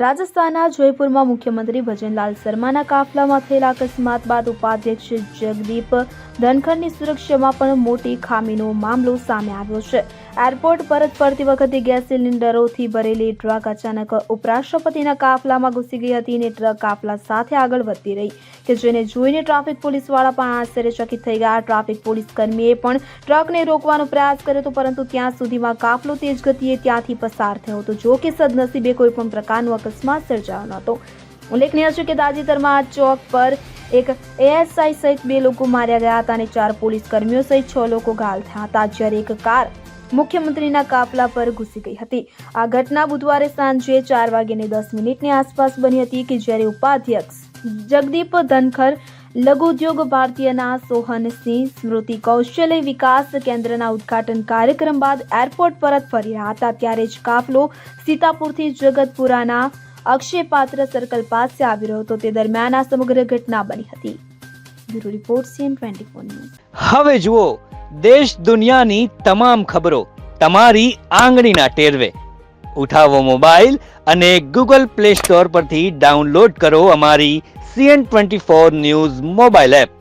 રાજસ્થાનના જયપુરમાં મુખ્યમંત્રી ભજનલાલ શર્માના કાફલામાં થયેલા અકસ્માત બાદ ઉપાધ્યક્ષ જગદીપ ધનખડની સુરક્ષામાં પણ મોટી ખામીનો મામલો સામે આવ્યો છે। એરપોર્ટ પરત ફરતી વખતે ગેસ સિલિન્ડરોથી ભરેલી ટ્રક અચાનક ઉપરાષ્ટ્રપતિના કાફલામાં ઘૂસી ગઈ હતી અને ટ્રક કાફલા સાથે આગળ વધતી રહી કે જેને જોઈને ટ્રાફિક પોલીસવાળા પણ આશ્ચર્યચકિત થઈ ગયા। ટ્રાફિક પોલીસ કર્મીએ પણ ટ્રકને રોકવાનો પ્રયાસ કર્યો હતો, પરંતુ ત્યાં સુધીમાં કાફલો તેજ ગતિએ ત્યાંથી પસાર થયો હતો। જો કે સદનસીબે કોઈ પણ પ્રકારનો અકસ્માત સર્જાયો નહોતો। ઉલ્લેખનીય છે કે તાજેતરમાં આ ચોક પર એક એએસઆઈ સહિત 2 લોકો માર્યા ગયા હતા અને 4 પોલીસ કર્મીઓ સહિત 6 લોકો ઘાયલ થયા હતા, જ્યારે એક કાર મુખ્યમંત્રીના કાફલા પર ઘૂસી ગઈ હતી। આ ઘટના બુધવારે સાંજે 4:10 આસપાસ બની હતી કે જ્યારે ઉપાધ્યક્ષ જગદીપ ધનખડ, લઘુ ઉદ્યોગ ભારતીયના સોહનસિંહ સ્મૃતિ કૌશલ્ય વિકાસ કેન્દ્રના ઉદ્ઘાટન કાર્યક્રમ બાદ એરપોર્ટ પરત ફરી રહ્યા હતા, ત્યારે જ કાફલો સીતાપુરથી જગતપુરાના અક્ષયપાત્ર સર્કલ પાસે આવી રહ્યો હતો। તે દરમિયાન આ સમગ્ર ઘટના બની હતી। Bureau report CN24 news. હવે જુઓ દેશ દુનિયાની તમામ ખબરો તમારી આંગળીના ટેરવે। ઉઠાવો મોબાઈલ અને Google Play Store પરથી ડાઉનલોડ કરો અમારી CN24 ન્યૂઝ મોબાઈલ એપ।